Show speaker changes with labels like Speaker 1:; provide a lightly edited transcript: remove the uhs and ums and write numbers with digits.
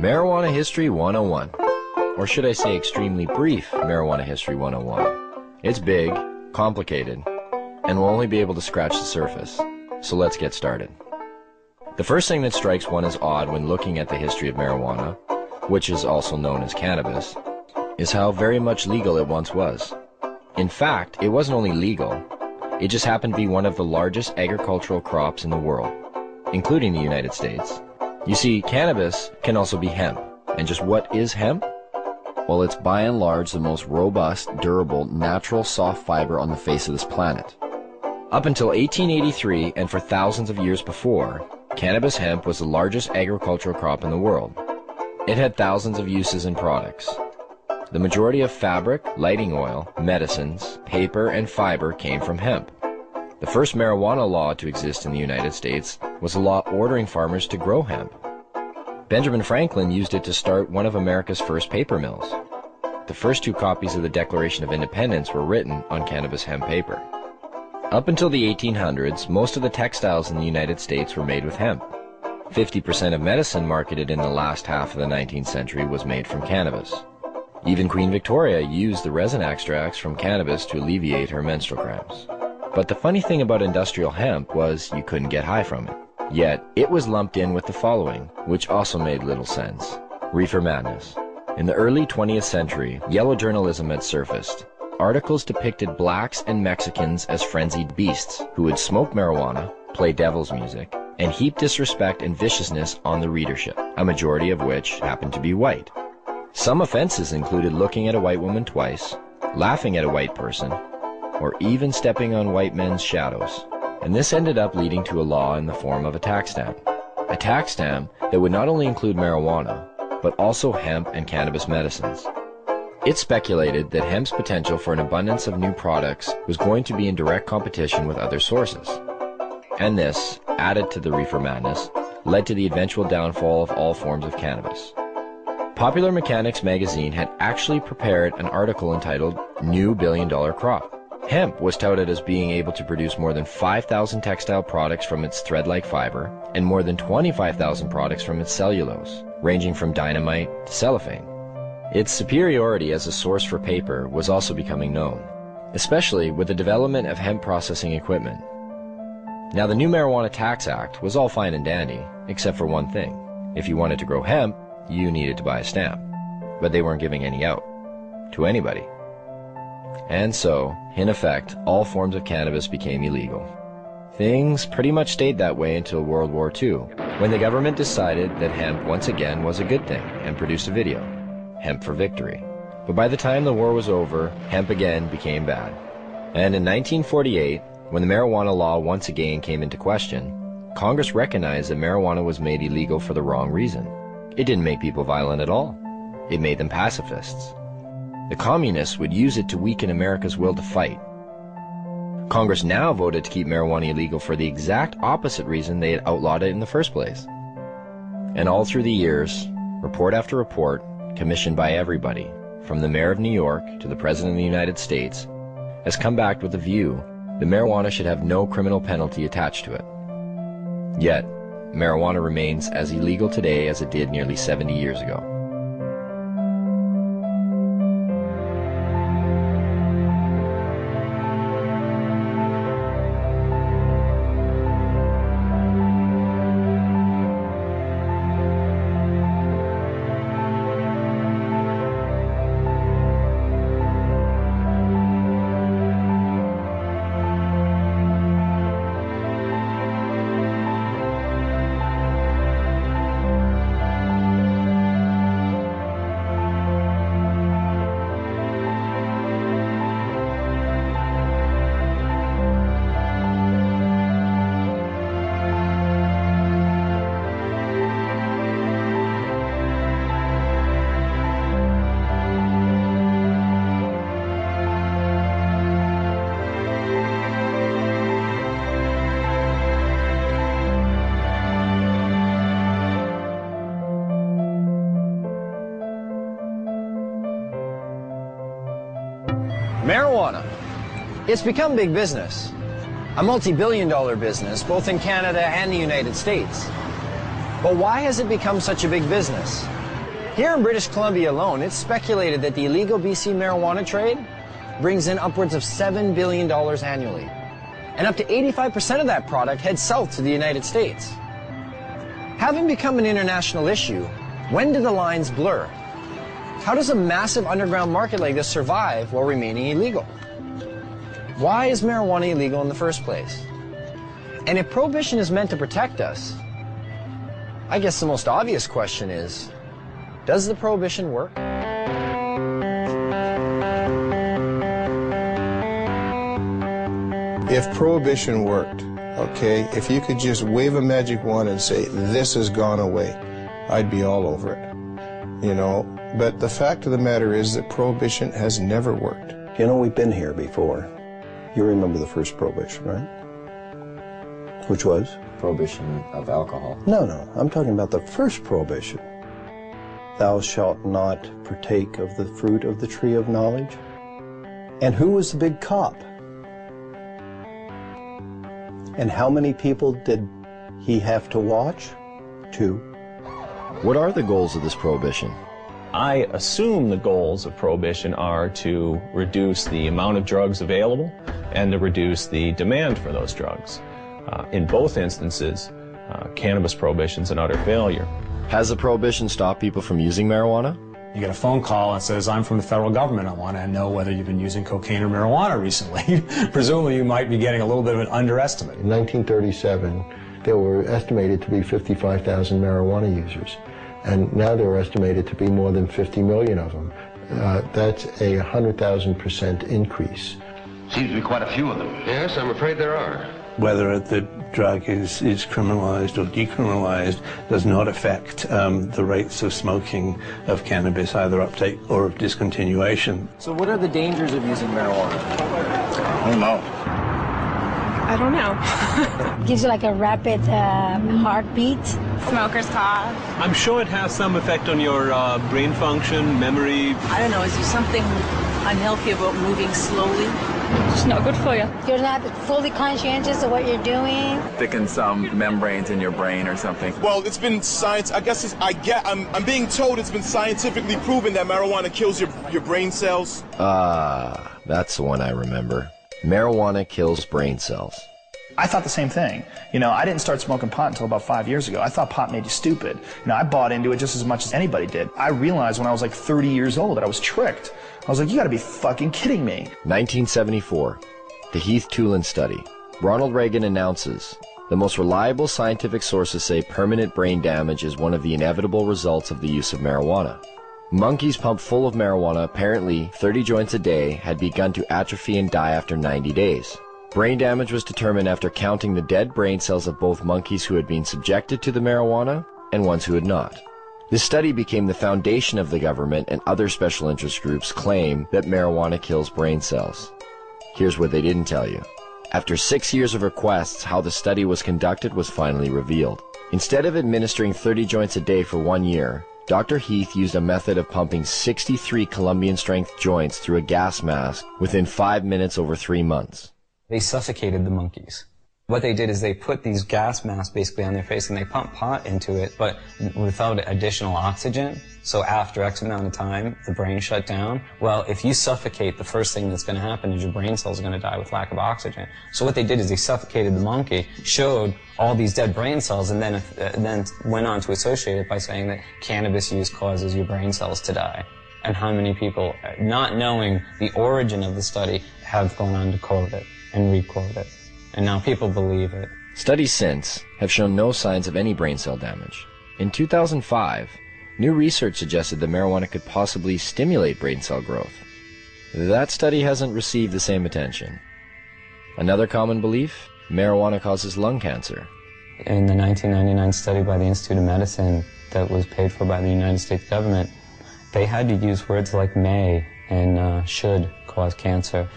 Speaker 1: Marijuana History 101, or should I say extremely brief Marijuana History 101. It's big, complicated, and we'll only be able to scratch the surface, so let's get started. The first thing that strikes one as odd when looking at the history of marijuana, which is also known as cannabis, is how very much legal it once was. In fact, it wasn't only legal, it just happened to be one of the largest agricultural crops in the world, including the United States. You see, cannabis can also be hemp. And just what is hemp? Well, it's by and large the most robust, durable, natural soft fiber on the face of this planet. Up until 1883, and for thousands of years before, cannabis hemp was the largest agricultural crop in the world. It had thousands of uses and products. The majority of fabric, lighting oil, medicines, paper, and fiber came from hemp. The first marijuana law to exist in the United States was a law ordering farmers to grow hemp. Benjamin Franklin used it to start one of America's first paper mills. The first two copies of the Declaration of Independence were written on cannabis hemp paper. Up until the 1800s, most of the textiles in the United States were made with hemp. 50% of medicine marketed in the last half of the 19th century was made from cannabis. Even Queen Victoria used the resin extracts from cannabis to alleviate her menstrual cramps. But the funny thing about industrial hemp was you couldn't get high from it. Yet, it was lumped in with the following, which also made little sense. Reefer madness. In the early 20th century, yellow journalism had surfaced. Articles depicted blacks and Mexicans as frenzied beasts who would smoke marijuana, play devil's music, and heap disrespect and viciousness on the readership, a majority of which happened to be white. Some offenses included looking at a white woman twice, laughing at a white person, or even stepping on white men's shadows. And this ended up leading to a law in the form of a tax stamp. A tax stamp that would not only include marijuana, but also hemp and cannabis medicines. It speculated that hemp's potential for an abundance of new products was going to be in direct competition with other sources. And this, added to the reefer madness, led to the eventual downfall of all forms of cannabis. Popular Mechanics magazine had actually prepared an article entitled New Billion-Dollar Crop. Hemp was touted as being able to produce more than 5,000 textile products from its thread-like fiber and more than 25,000 products from its cellulose, ranging from dynamite to cellophane. Its superiority as a source for paper was also becoming known, especially with the development of hemp processing equipment. Now, the new Marijuana Tax Act was all fine and dandy, except for one thing. If you wanted to grow hemp, you needed to buy a stamp, but they weren't giving any out to anybody. And so, in effect, all forms of cannabis became illegal. Things pretty much stayed that way until World War II, when the government decided that hemp once again was a good thing and produced a video, Hemp for Victory. But by the time the war was over, hemp again became bad. And in 1948, when the marijuana law once again came into question, Congress recognized that marijuana was made illegal for the wrong reason. It didn't make people violent at all. It made them pacifists. The communists would use it to weaken America's will to fight. Congress now voted to keep marijuana illegal for the exact opposite reason they had outlawed it in the first place. And all through the years, report after report, commissioned by everybody, from the mayor of New York to the president of the United States, has come back with the view that marijuana should have no criminal penalty attached to it. Yet, marijuana remains as illegal today as it did nearly 70 years ago.
Speaker 2: Marijuana. It's become big business. A multi-billion-dollar business, both in Canada and the United States. But why has it become such a big business? Here in British Columbia alone, it's speculated that the illegal BC marijuana trade brings in upwards of $7 billion annually. And up to 85% of that product heads south to the United States. Having become an international issue, when do the lines blur? How does a massive underground market like this survive while remaining illegal? Why is marijuana illegal in the first place? And if prohibition is meant to protect us, I guess the most obvious question is, does the prohibition work?
Speaker 3: If prohibition worked, okay, if you could just wave a magic wand and say, this has gone away, I'd be all over it, you know. But the fact of the matter is that prohibition has never worked.
Speaker 4: You know, we've been here before. You remember the first prohibition, right? Which was?
Speaker 1: Prohibition of alcohol.
Speaker 4: No, I'm talking about the first prohibition. Thou shalt not partake of the fruit of the tree of knowledge. And who was the big cop? And how many people did he have to watch? 2.
Speaker 1: What are the goals of this prohibition?
Speaker 5: I assume the goals of prohibition are to reduce the amount of drugs available and to reduce the demand for those drugs. In both instances, cannabis prohibition's an utter failure.
Speaker 1: Has the prohibition stopped people from using marijuana?
Speaker 6: You get a phone call that says, I'm from the federal government, I want to know whether you've been using cocaine or marijuana recently. Presumably you might be getting a little bit of an underestimate.
Speaker 7: In 1937, there were estimated to be 55,000 marijuana users, and now there are estimated to be more than 50 million of them. That's a 100,000% increase.
Speaker 8: Seems to be quite a few of them.
Speaker 9: Yes, I'm afraid there are.
Speaker 10: Whether the drug is criminalized or decriminalized does not affect the rates of smoking of cannabis, either uptake or of discontinuation.
Speaker 2: So what are the dangers of using marijuana?
Speaker 8: I don't know.
Speaker 11: I don't know.
Speaker 12: Gives you like a rapid heartbeat.
Speaker 11: Smoker's cough.
Speaker 13: I'm sure it has some effect on your brain function, memory.
Speaker 14: I don't know, is there something unhealthy about moving slowly?
Speaker 11: It's not good for you.
Speaker 12: You're not fully conscientious of what you're doing.
Speaker 15: Thicken some membranes in your brain or something.
Speaker 16: Well, it's been science. I guess I'm being told it's been scientifically proven that marijuana kills your brain cells.
Speaker 1: That's the one I remember. Marijuana kills brain cells.
Speaker 17: I thought the same thing. You know, I didn't start smoking pot until about 5 years ago. I thought pot made you stupid. You know, I bought into it just as much as anybody did. I realized when I was like 30 years old that I was tricked. I was like, you gotta be fucking kidding me.
Speaker 1: 1974, the Heath-Tulin study. Ronald Reagan announces, the most reliable scientific sources say permanent brain damage is one of the inevitable results of the use of marijuana. Monkeys pumped full of marijuana, apparently 30 joints a day, had begun to atrophy and die after 90 days. Brain damage was determined after counting the dead brain cells of both monkeys who had been subjected to the marijuana and ones who had not. This study became the foundation of the government, and other special interest groups claim that marijuana kills brain cells. Here's what they didn't tell you. After 6 years of requests, how the study was conducted was finally revealed. Instead of administering 30 joints a day for 1 year, Dr. Heath used a method of pumping 63 Colombian-strength joints through a gas mask within 5 minutes over 3 months.
Speaker 18: They suffocated the monkeys. What they did is they put these gas masks basically on their face and they pumped pot into it, but without additional oxygen. So after X amount of time, the brain shut down. Well, if you suffocate, the first thing that's going to happen is your brain cells are going to die with lack of oxygen. So what they did is they suffocated the monkey, showed all these dead brain cells, and then went on to associate it by saying that cannabis use causes your brain cells to die. And how many people, not knowing the origin of the study, have gone on to quote it and re-quote it. And now people believe it.
Speaker 1: Studies since have shown no signs of any brain cell damage. In 2005, new research suggested that marijuana could possibly stimulate brain cell growth. That study hasn't received the same attention. Another common belief? Marijuana causes lung cancer.
Speaker 18: In the 1999 study by the Institute of Medicine that was paid for by the United States government, they had to use words like may and should cause cancer.